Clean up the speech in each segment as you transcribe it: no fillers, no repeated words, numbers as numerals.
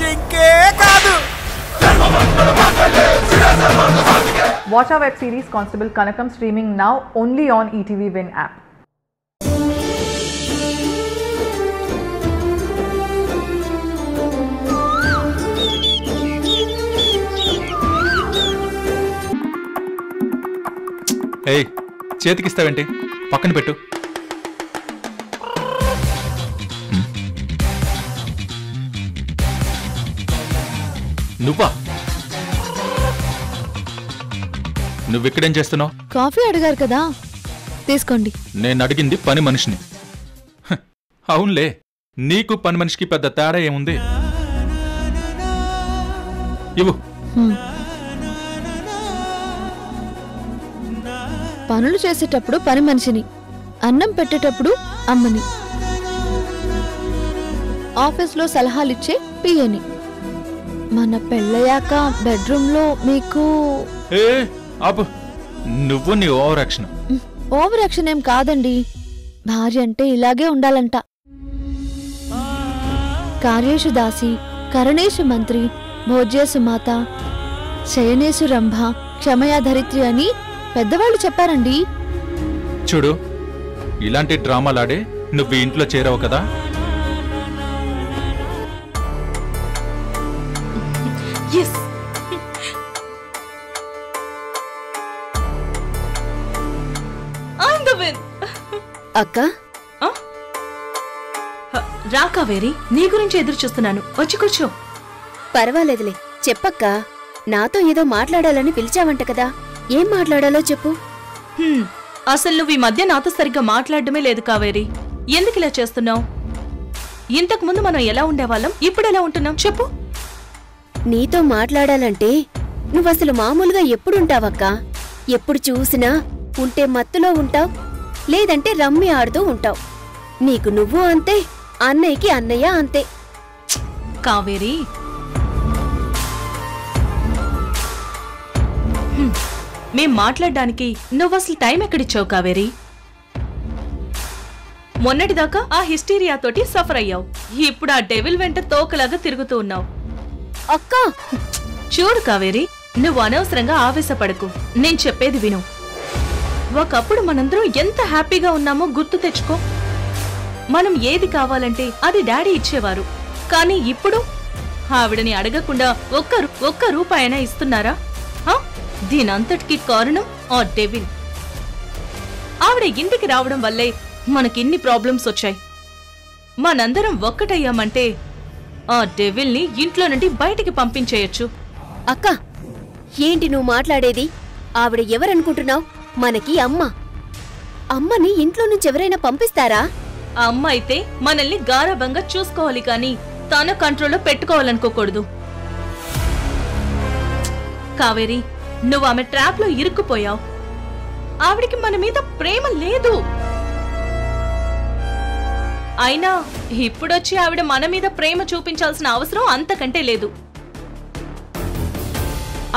జింకే కాదు. Watch our web series Constable Kanakam streaming now only on ETV Win app. ఏయ్, చేతికిస్తావేంటి? పక్కన పెట్టు. నువ్వా? నువ్విక్కడేం చేస్తున్నావు? కాఫీ అడిగారు కదా, తీసుకోండి. నేను అడిగింది పని మనిషిని. అవునులే, నీకు పని మనిషికి పెద్ద తేడా ఏముంది? ఇవ్వు. పనులు చేసేటప్పుడు పని మనిషిని, అన్నం పెట్టేటప్పుడు అమ్మని, ఆఫీస్లో సలహాలిచ్చే పియని. మన పెళ్ళయ్యాక బెడ్రూమ్లో మీకు ఆపు. నువ్వు నీ ఓవర్ యాక్షన్. ఓవర్ యాక్షన్ ఏం కాదండి, భార్య అంటే ఇలాగే ఉండాలంట. కార్యేషు దాసి, కరణేషు మంత్రి, భోజ్యేసు మాత, శయనేసు రంభ, క్షమయా ధరిత్రి అని పెద్దవాళ్ళు చెప్పారండి. చూడు, ఇలాంటి డ్రామాలాడే నువ్వు ఇంట్లో చేరావు కదా. అక్క రా కావేరి, నీ గురించి ఎదురు చూస్తున్నాను. వచ్చి కూర్చో. పర్వాలేదులే, చెప్పక్క. నాతో ఏదో మాట్లాడాలని పిలిచావంట కదా, ఏం మాట్లాడాలో చెప్పు. అసలు నువ్వు ఈ మధ్య నాతో సరిగ్గా మాట్లాడడమే లేదు కావేరి. ఎందుకు ఇలా చేస్తున్నావు? ఇంతకు ముందు మనం ఎలా ఉండేవాళ్ళం, ఇప్పుడు ఎలా ఉంటున్నాం చెప్పు. నీతో మాట్లాడాలంటే నువ్వసలు మామూలుగా ఎప్పుడుంటావక్క? ఎప్పుడు చూసినా ఉంటే మత్తులో ఉంటావు, లేదంటే రమ్మి ఆడుతూ ఉంటావు. నీకు నువ్వు అంతే, అన్నయ్యకి అన్నయ్య అంతే. కావేరి, మేం మాట్లాడడానికి నువ్వసలు టైం ఎక్కడిచ్చావు కావేరి? మొన్నటిదాకా ఆ హిస్టీరియాతోటి సఫర్ అయ్యావు, ఇప్పుడు ఆ డెవిల్ వెంట తోకలాగా తిరుగుతూ ఉన్నావు. అక్క చూడు కావేరి, నువ్వు అనవసరంగా ఆవేశపడకు. నేను చెప్పేది విను. ఒకప్పుడు మనందరం ఎంత హ్యాపీగా ఉన్నామో గుర్తు తెచ్చుకో. మనం ఏది కావాలంటే అది డాడీ ఇచ్చేవారు. కానీ ఇప్పుడు ఆవిడని అడగకుండా ఒక్క రూపాయైనా ఇస్తున్నారా? దీనంతటికి కారణం ఆ డెవిల్. ఆవిడ ఇంటికి రావడం వల్లే మనకిన్ని ప్రాబ్లమ్స్ వచ్చాయి. మనందరం ఒక్కటయ్యామంటే ఆ డెవిల్ని ఇంట్లో నుండి బయటికి పంపించేయచ్చు. అక్క, ఏంటి నువ్వు మాట్లాడేది? ఆవిడ ఎవరనుకుంటున్నావు? మనకి అమ్మ. అమ్మని ఇంట్లో నుంచి ఎవరైనా పంపిస్తారా? అమ్మ అయితే మనల్ని గారాబంగా చూసుకోవాలి, కానీ తన కంట్రోల్లో పెట్టుకోవాలనుకోకూడదు. కావేరి, నువ్వు ఆమె ట్రాప్ లో ఇరుక్కుపోయావు. ఆవిడికి మన మీద ప్రేమ లేదు. అయినా ఇప్పుడొచ్చి ఆవిడ మన మీద ప్రేమ చూపించాల్సిన అవసరం అంతకంటే లేదు.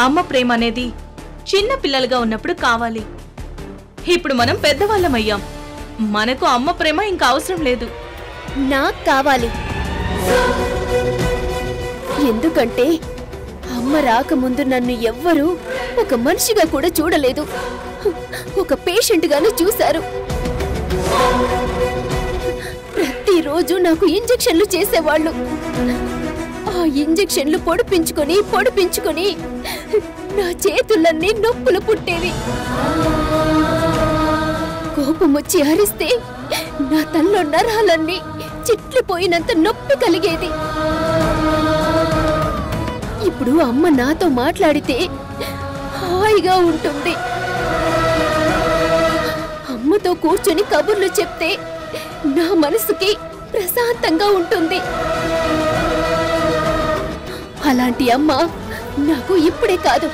అమ్మ ప్రేమ అనేది చిన్న పిల్లలుగా ఉన్నప్పుడు కావాలి. ఇప్పుడు మనం పెద్దవాళ్ళమయ్యాం, మనకు అమ్మ ప్రేమ ఇంకా అవసరం లేదు. నాకు కావాలి. ఎందుకంటే అమ్మ రాకముందు నన్ను ఎవ్వరూ ఒక మనిషిగా కూడా చూడలేదు, ఒక పేషెంట్ గానే చూశారు. ప్రతిరోజు నాకు ఇంజెక్షన్లు చేసేవాళ్ళు. ఆ ఇంజెక్షన్లు పొడిపించుకొని నా చేతులన్నీ నొప్పులు పుట్టేవి. కోపం వచ్చి అరిస్తే నా తల్లో నరాలన్నీ చిట్లిపోయినంత నొప్పి కలిగేది. ఇప్పుడు అమ్మ నాతో మాట్లాడితే హాయిగా ఉంటుంది. అమ్మతో కూర్చొని కబుర్లు చెప్తే నా మనసుకి ప్రశాంతంగా ఉంటుంది. అలాంటి అమ్మ నాకు ఇప్పుడే కాదు,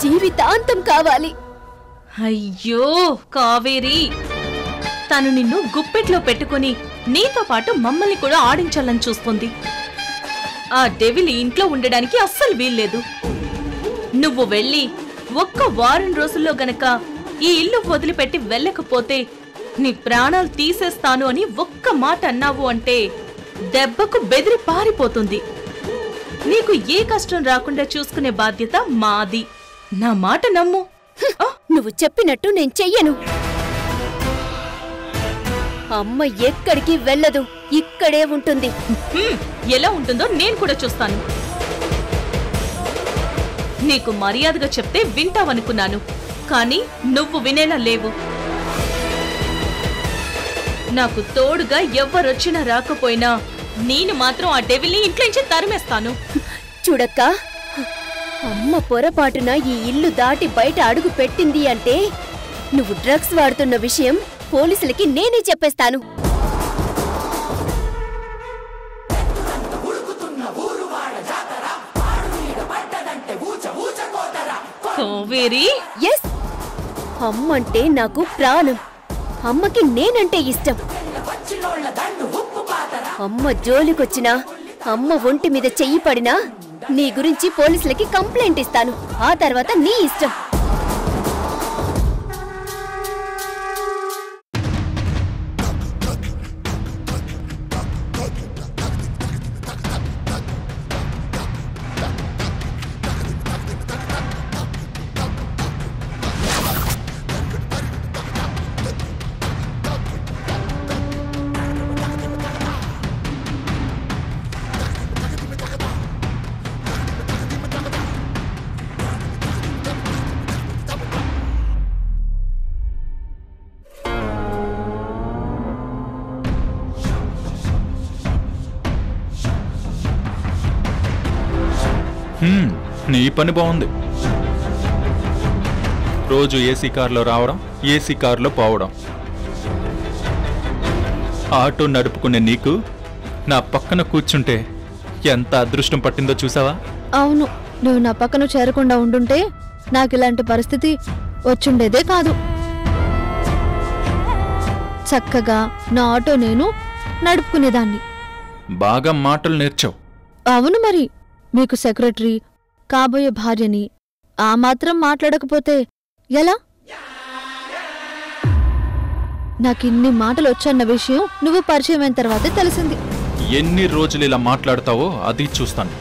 జీవితాంతం కావాలి. అయ్యో కావేరి, తను నిన్ను గుప్పెట్లో పెట్టుకుని నీతో పాటు మమ్మల్ని కూడా ఆడించాలని చూస్తుంది. ఆ డెవిల్ ఇంట్లో ఉండడానికి అస్సలు వీల్లేదు. నువ్వు వెళ్ళి ఒక్క వారం రోజుల్లో గనక ఈ ఇల్లు వదిలిపెట్టి వెళ్ళకపోతే నీ ప్రాణాలు తీసేస్తాను అని ఒక్క మాట అన్నావు అంటే దెబ్బకు బెదిరి పారిపోతుంది. నీకు ఏ కష్టం రాకుండా చూసుకునే బాధ్యత మాది. నా మాట నమ్ము. నువ్వు చెప్పినట్టు నేను చెయ్యను. అమ్మ ఎక్కడికి వెళ్ళదు, ఇక్కడే ఉంటుంది. ఎలా ఉంటుందో నేను కూడా చూస్తాను. నీకు మర్యాదగా చెప్తే వింటావనుకున్నాను, కానీ నువ్వు వినేలా లేవు. నాకు తోడుగా ఎవ్వరొచ్చినా రాకపోయినా నేను మాత్రం ఆ డెవిల్ని ఇంట్లోంచి తరిమేస్తాను. చూడక్క, అమ్మ పొరపాటున ఈ ఇల్లు దాటి బయట అడుగు పెట్టింది అంటే నువ్వు డ్రగ్స్ వాడుతున్న విషయం పోలీసులకి నేనే చెప్పేస్తాను. కావేరి, ఎస్, అమ్మంటే నాకు ప్రాణం. అమ్మకి నేనంటే ఇష్టం. అమ్మ జోలికొచ్చినా, అమ్మ ఒంటి మీద చెయ్యి పడినా నీ గురించి పోలీసులకి కంప్లైంట్ ఇస్తాను. ఆ తర్వాత నీ ఇష్టం. నీ పని బాగుంది. రోజు ఏసీ కారులో రావడం, ఏసీ కారులో పోవడం. ఆటో నడుపుకునే నీకు నా పక్కన కూర్చుంటే ఎంత అదృష్టం పట్టిందో చూసావా? అవును, నువ్వు నా పక్కన చేరకుండా ఉండుంటే నాకు ఇలాంటి పరిస్థితి వచ్చుండేదే కాదు. చక్కగా నా ఆటో నేను నడుపుకునేదాన్ని. బాగా మాటలు నేర్చావు. అవును, మరి మీకు సెక్రటరీ, కాబోయే భార్యని ఆ మాత్రం మాట్లాడకపోతే ఎలా? నాకిన్ని మాటలు వచ్చన్న విషయం నువ్వు పరిచయం అయిన తర్వాతే తెలిసింది. ఎన్ని రోజులు ఇలా మాట్లాడతావో అది చూస్తాను.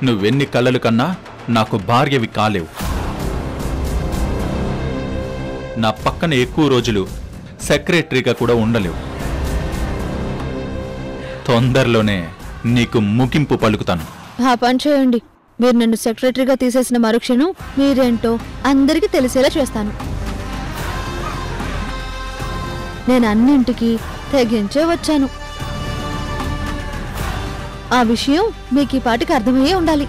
నువ్వెన్ని కలలు కన్నా నాకు భార్యవి కాలేవు. నా పక్కన ఎక్కువ రోజులు సెక్రటరీగా కూడా ఉండలేవు. తొందరలోనే నీకు ముగింపు పలుకుతాను. ఆ పని చేయండి. మీరు నన్ను సెక్రటరీగా తీసేసిన మరుక్షణం మీరేంటో అందరికీ తెలిసేలా చేస్తాను. నేను అన్నింటికి తెగించే వచ్చాను. ఆ విషయం మీకు ఈ పాటికి అర్థమయ్యే ఉండాలి.